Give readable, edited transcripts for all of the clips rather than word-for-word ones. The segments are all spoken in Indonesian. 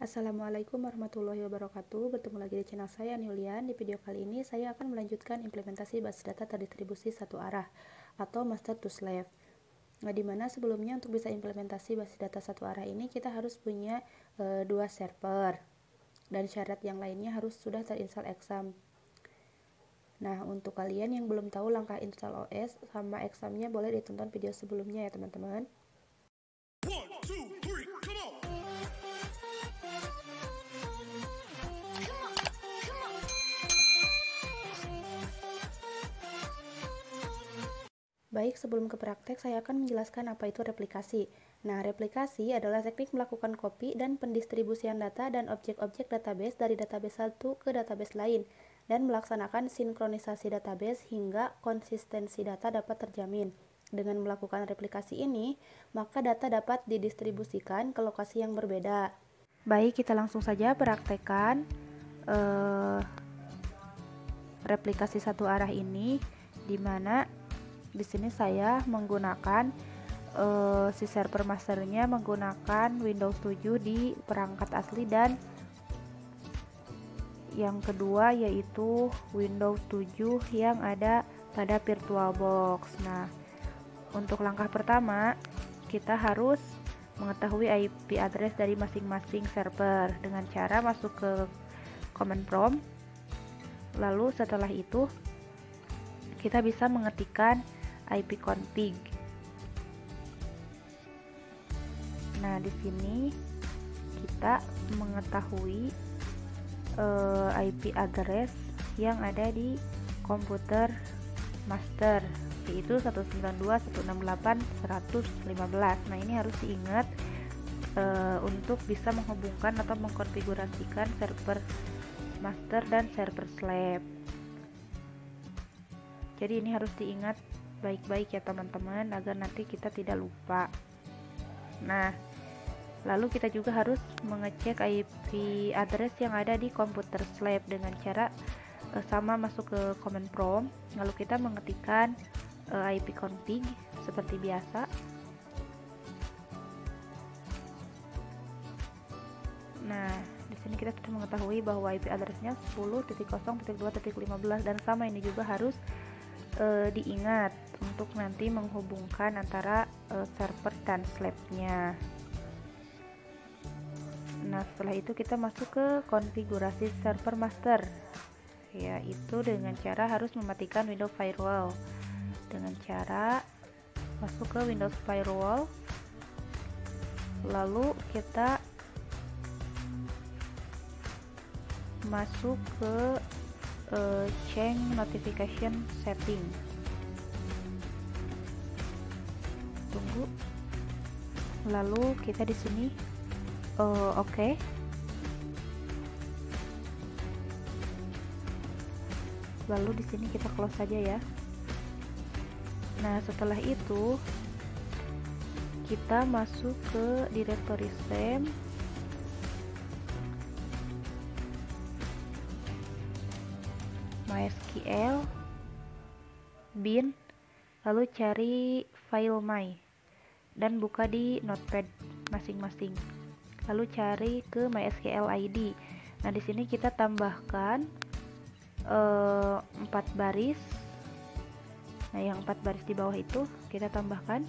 Assalamualaikum warahmatullahi wabarakatuh. Bertemu lagi di channel saya Yulian. Di video kali ini saya akan melanjutkan implementasi basis data terdistribusi satu arah atau master to slave. Nah, dimana sebelumnya untuk bisa implementasi basis data satu arah ini kita harus punya dua server dan syarat yang lainnya harus sudah terinstall Exam. Nah, untuk kalian yang belum tahu langkah install OS sama Examnya boleh ditonton video sebelumnya ya teman-teman. Baik, sebelum ke praktek, saya akan menjelaskan apa itu replikasi. Nah, replikasi adalah teknik melakukan copy dan pendistribusian data dan objek-objek database dari database satu ke database lain, dan melaksanakan sinkronisasi database hingga konsistensi data dapat terjamin. Dengan melakukan replikasi ini, maka data dapat didistribusikan ke lokasi yang berbeda. Baik, kita langsung saja praktekkan replikasi satu arah ini, di mana di sini saya menggunakan si server masternya menggunakan Windows 7 di perangkat asli, dan yang kedua yaitu Windows 7 yang ada pada VirtualBox. Nah, untuk langkah pertama kita harus mengetahui IP address dari masing-masing server dengan cara masuk ke command prompt. Lalu setelah itu kita bisa mengetikkan ipconfig. Nah, di sini kita mengetahui IP address yang ada di komputer master, yaitu 192.168.115. Nah, ini harus diingat untuk bisa menghubungkan atau mengkonfigurasikan server master dan server slave. Jadi ini harus diingat baik-baik ya teman-teman, agar nanti kita tidak lupa. Nah, lalu kita juga harus mengecek IP address yang ada di komputer slave dengan cara sama masuk ke command prompt, lalu kita mengetikkan ipconfig seperti biasa. Nah, di sini kita sudah mengetahui bahwa IP addressnya 10.0.2.15, dan sama ini juga harus diingat untuk nanti menghubungkan antara server dan slave-nya. Nah, setelah itu kita masuk ke konfigurasi server master, yaitu dengan cara harus mematikan Windows Firewall. Dengan cara masuk ke Windows Firewall, lalu kita masuk ke change notification setting. Tunggu. Lalu kita di sini oke. Lalu di sini kita close saja ya. Nah, setelah itu kita masuk ke directory system. MySQL bin, lalu cari file my dan buka di notepad masing-masing, lalu cari ke MySQL ID. Nah, di sini kita tambahkan 4 baris. Nah, yang 4 baris di bawah itu kita tambahkan,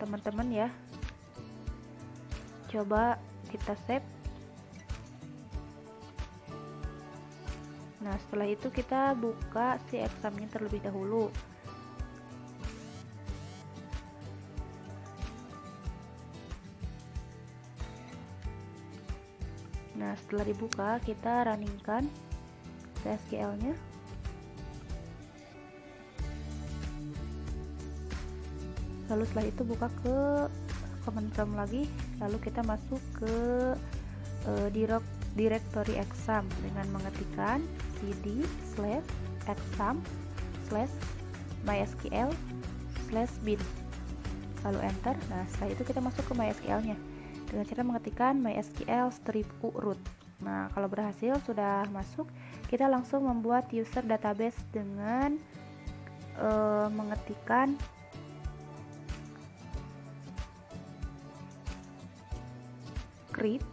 teman-teman ya. Coba kita save. Nah, setelah itu kita buka si examnya terlebih dahulu. Nah, setelah dibuka kita runningkan SQL-nya. Lalu setelah itu buka ke command prompt lagi, lalu kita masuk ke directory exam dengan mengetikkan cd/exam/mysql/bin, lalu enter. Nah, setelah itu kita masuk ke MySQL nya dengan cara mengetikkan mysql -u root. Nah, kalau berhasil sudah masuk, kita langsung membuat user database dengan mengetikkan create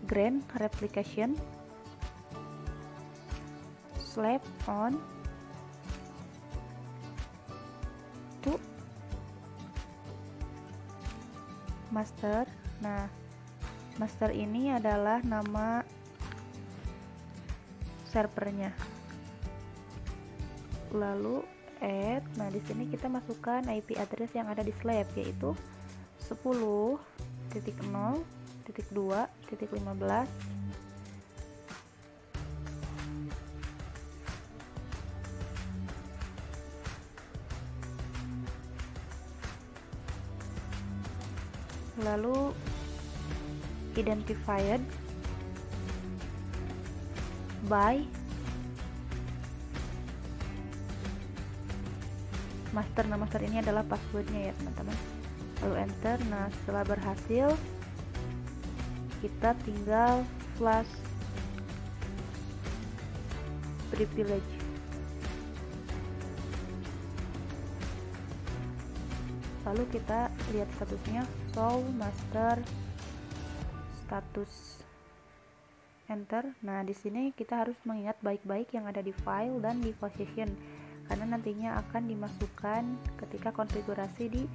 grand replication slap on to master. Nah, master ini adalah nama servernya. Lalu add, nah di sini kita masukkan IP address yang ada di slab, yaitu 10.0.2.15. Lalu identified by master. Nah, master ini adalah passwordnya ya teman-teman. Lalu enter. Nah, setelah berhasil kita tinggal flash privilege. Lalu kita lihat statusnya, show master status, enter. Nah, di sini kita harus mengingat baik-baik yang ada di file dan di position, karena nantinya akan dimasukkan ketika konfigurasi di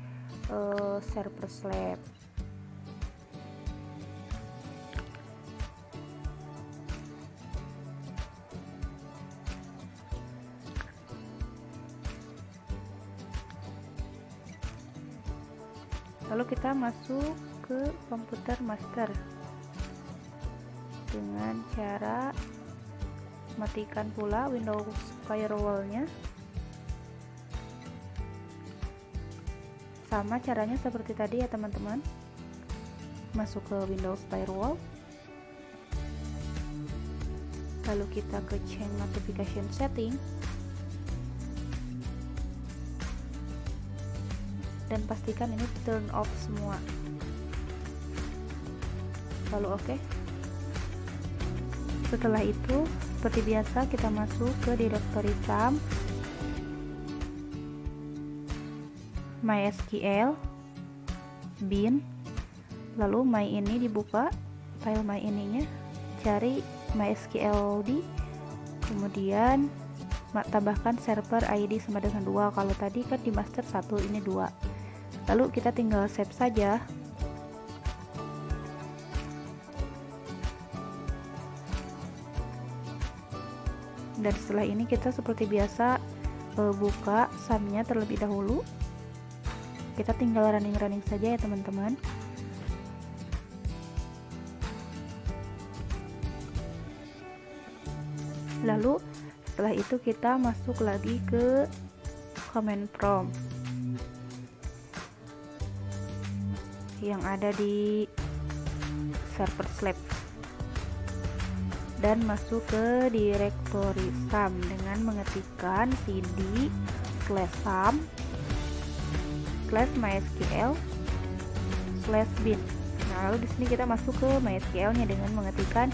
server slab. Lalu kita masuk ke komputer master dengan cara matikan pula Windows firewall-nya. Sama caranya seperti tadi ya teman-teman. Masuk ke Windows firewall. Lalu kita ke change notification setting. Dan pastikan ini turn off semua. Lalu oke. Setelah itu seperti biasa kita masuk ke directory SAM, MySQL, bin, lalu my ini dibuka, file my ininya, cari MySQLD, kemudian tambahkan server ID sama dengan 2. Kalau tadi kan di master 1, ini 2. Lalu kita tinggal save saja. Dan setelah ini kita seperti biasa buka SAM-nya terlebih dahulu. Kita tinggal running saja ya teman-teman. Lalu setelah itu kita masuk lagi ke command prompt yang ada di server slab dan masuk ke directory SAM dengan mengetikkan cd /sam/mysql/bin. Nah, lalu di sini kita masuk ke MySQL-nya dengan mengetikkan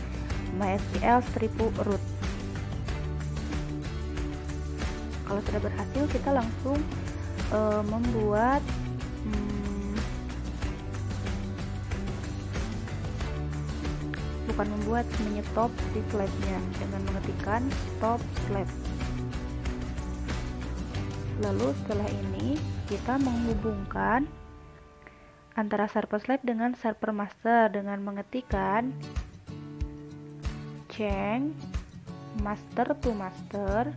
mysql-root. Kalau sudah berhasil, kita langsung membuat menyetop si slab-nya dengan mengetikkan stop slab. Lalu setelah ini kita menghubungkan antara server slab dengan server master dengan mengetikkan change master to master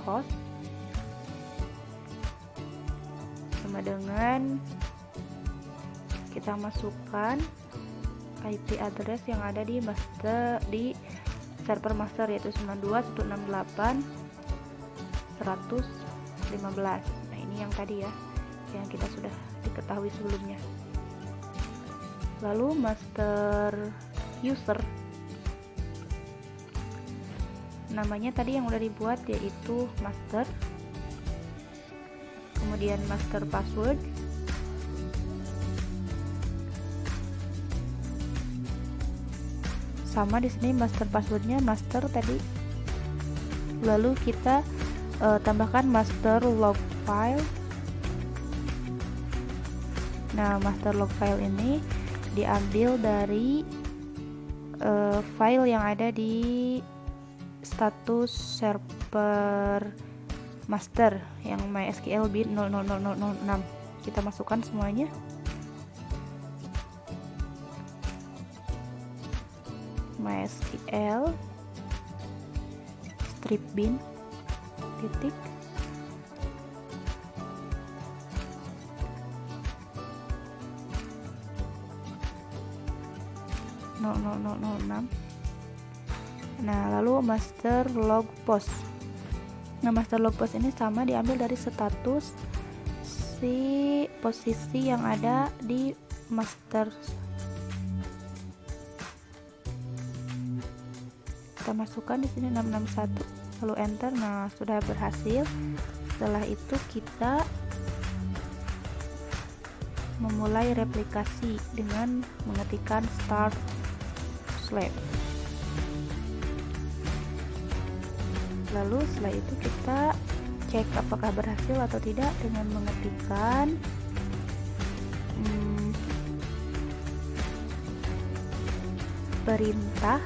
host sama dengan kita masukkan IP address yang ada di server master, yaitu 92.168.115. Nah, ini yang tadi ya, yang kita sudah diketahui sebelumnya. Lalu master user, namanya tadi yang udah dibuat yaitu master, kemudian master password, sama di sini master passwordnya master tadi. Lalu kita tambahkan master log file, Nah, master log file ini diambil dari file yang ada di status server master yang MySQL bin 000006. Kita masukkan semuanya. MySQL strip bin titik Nah, lalu master log post. Nah, master log post ini sama diambil dari status si posisi yang ada di master. Kita masukkan di sini 661, lalu enter. Nah, sudah berhasil. Setelah itu kita memulai replikasi dengan mengetikkan start slave. Lalu setelah itu kita cek apakah berhasil atau tidak dengan mengetikkan perintah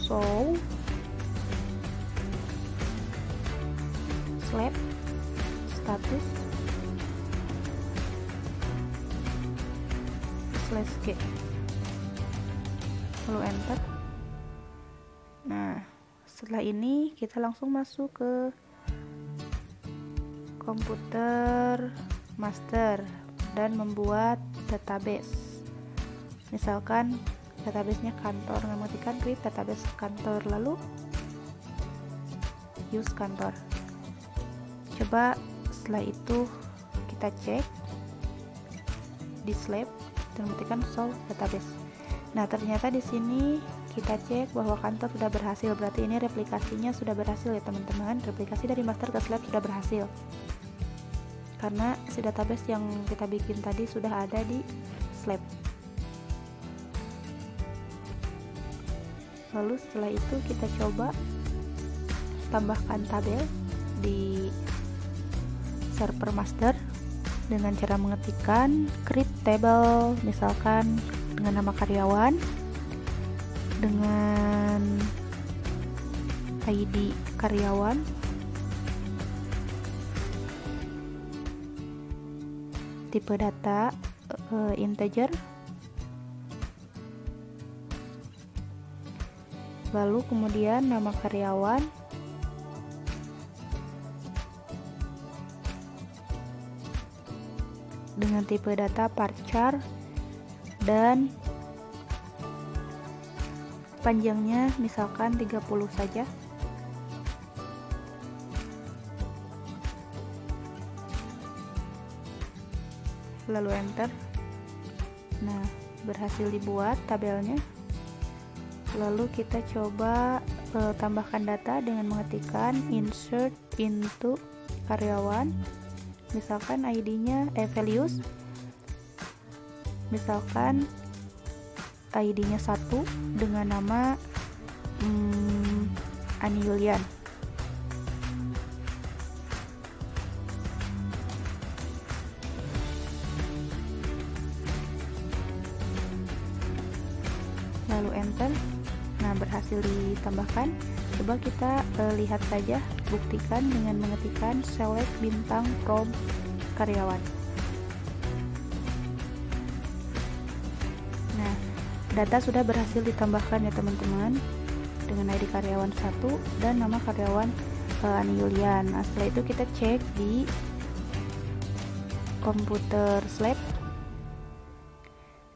show slave status /g, lalu enter. Nah, setelah ini kita langsung masuk ke komputer master dan membuat database. Misalkan databasenya kantor, mengetikkan create database kantor, lalu use kantor. Coba setelah itu kita cek di slave dan mengetikkan solve database. Nah, ternyata di sini kita cek bahwa kantor sudah berhasil, berarti ini replikasinya sudah berhasil ya teman-teman. Replikasi dari master ke slave sudah berhasil karena si database yang kita bikin tadi sudah ada di slave. Lalu setelah itu kita coba tambahkan tabel di server master dengan cara mengetikkan create table, misalkan dengan nama karyawan, dengan ID karyawan, tipe data integer, lalu kemudian nama karyawan, dengan tipe data varchar, dan panjangnya misalkan 30 saja. Lalu enter. Nah, berhasil dibuat tabelnya. Lalu kita coba tambahkan data dengan mengetikkan insert into karyawan, misalkan ID-nya values, misalkan ID-nya 1 dengan nama Ani Yulian. Lalu enter. Nah, berhasil ditambahkan. Coba kita lihat saja, buktikan dengan mengetikkan select bintang from karyawan. Nah, data sudah berhasil ditambahkan ya teman-teman, dengan ID karyawan 1 dan nama karyawan Ani Yulian. Nah, setelah itu kita cek di komputer slave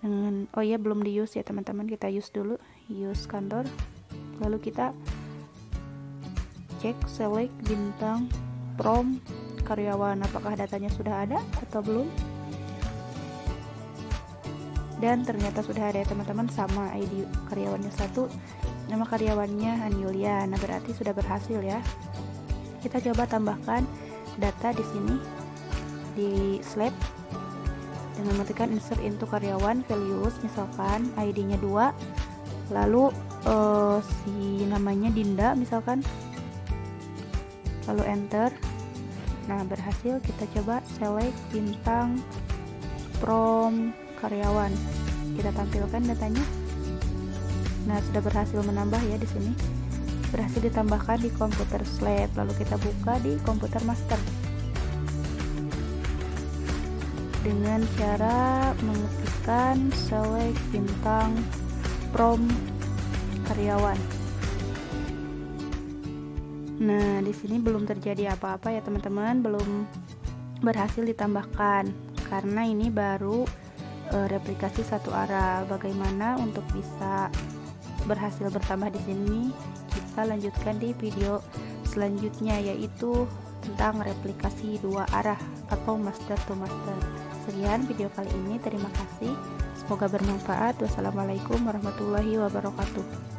dengan, oh ya, belum di use ya teman-teman, kita use dulu, use kantor. Lalu kita cek select bintang from karyawan, apakah datanya sudah ada atau belum. Dan ternyata sudah ada ya teman-teman, sama ID karyawannya 1, nama karyawannya Ani Yulian. Nah, berarti sudah berhasil ya. Kita coba tambahkan data di sini di slave dengan mengetikkan insert into karyawan values, misalkan ID-nya 2, lalu si namanya Dinda misalkan, lalu enter. Nah, berhasil. Kita coba select bintang from karyawan. Kita tampilkan datanya. Nah, sudah berhasil menambah ya di sini. Berhasil ditambahkan di komputer Slack. Lalu kita buka di komputer master dengan cara mengetikkan select bintang from karyawan. Nah, di sini belum terjadi apa-apa ya teman-teman, belum berhasil ditambahkan karena ini baru replikasi satu arah. Bagaimana untuk bisa berhasil bertambah di sini? Kita lanjutkan di video selanjutnya, yaitu tentang replikasi dua arah atau master to master. Sekian video kali ini, terima kasih, semoga bermanfaat. Wassalamualaikum warahmatullahi wabarakatuh.